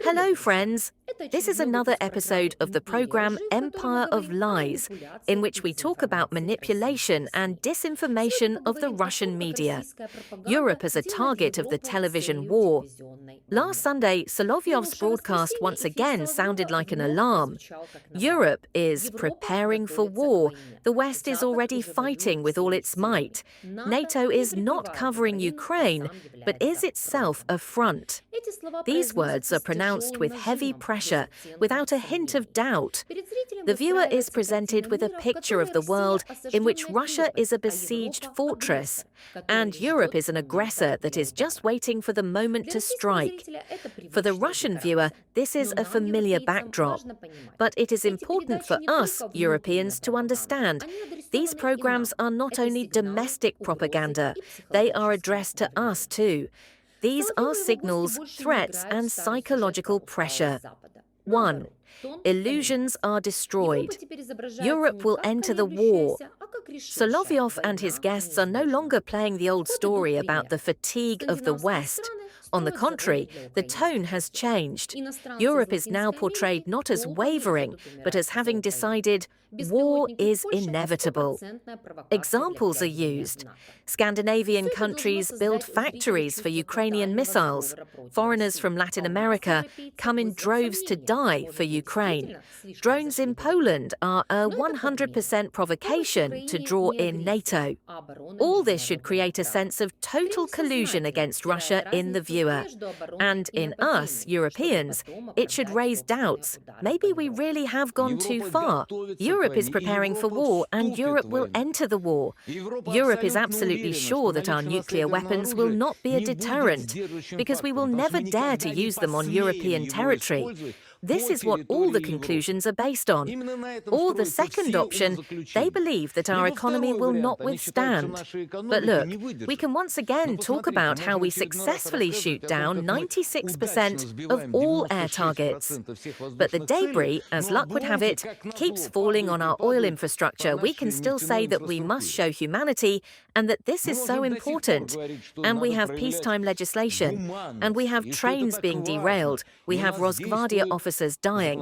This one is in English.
Hello, friends. This is another episode of the program Empire of Lies, in which we talk about manipulation and disinformation of the Russian media. Europe as a target of the television war. Last Sunday, Solovyov's broadcast once again sounded like an alarm. Europe is preparing for war. The West is already fighting with all its might. NATO is not covering Ukraine, but is itself a front. These words are pronounced with heavy pressure, without a hint of doubt. The viewer is presented with a picture of the world in which Russia is a besieged fortress, and Europe is an aggressor that is just waiting for the moment to strike. For the Russian viewer, this is a familiar backdrop. But it is important for us, Europeans, to understand these programs are not only domestic propaganda, they are addressed to us too. These are signals, threats, and psychological pressure. 1. Illusions are destroyed. Europe will enter the war. Solovyov and his guests are no longer playing the old story about the fatigue of the West. On the contrary, the tone has changed. Europe is now portrayed not as wavering, but as having decided war is inevitable. Examples are used. Scandinavian countries build factories for Ukrainian missiles. Foreigners from Latin America come in droves to die for Ukraine. Drones in Poland are a 100% provocation to draw in NATO. All this should create a sense of total collusion against Russia in the viewer. And in us, Europeans, it should raise doubts. Maybe we really have gone too far. Europe is preparing for war, and Europe will enter the war. Europe is absolutely sure that our nuclear weapons will not be a deterrent, because we will never dare to use them on European territory. This is what all the conclusions are based on. Or the second option, they believe that our economy will not withstand. But look, we can once again talk about how we successfully shoot down 96% of all air targets. But the debris, as luck would have it, keeps falling on our oil infrastructure. We can still say that we must show humanity and that this is so important. And we have peacetime legislation. And we have trains being derailed. We have Rosgvardia officers dying.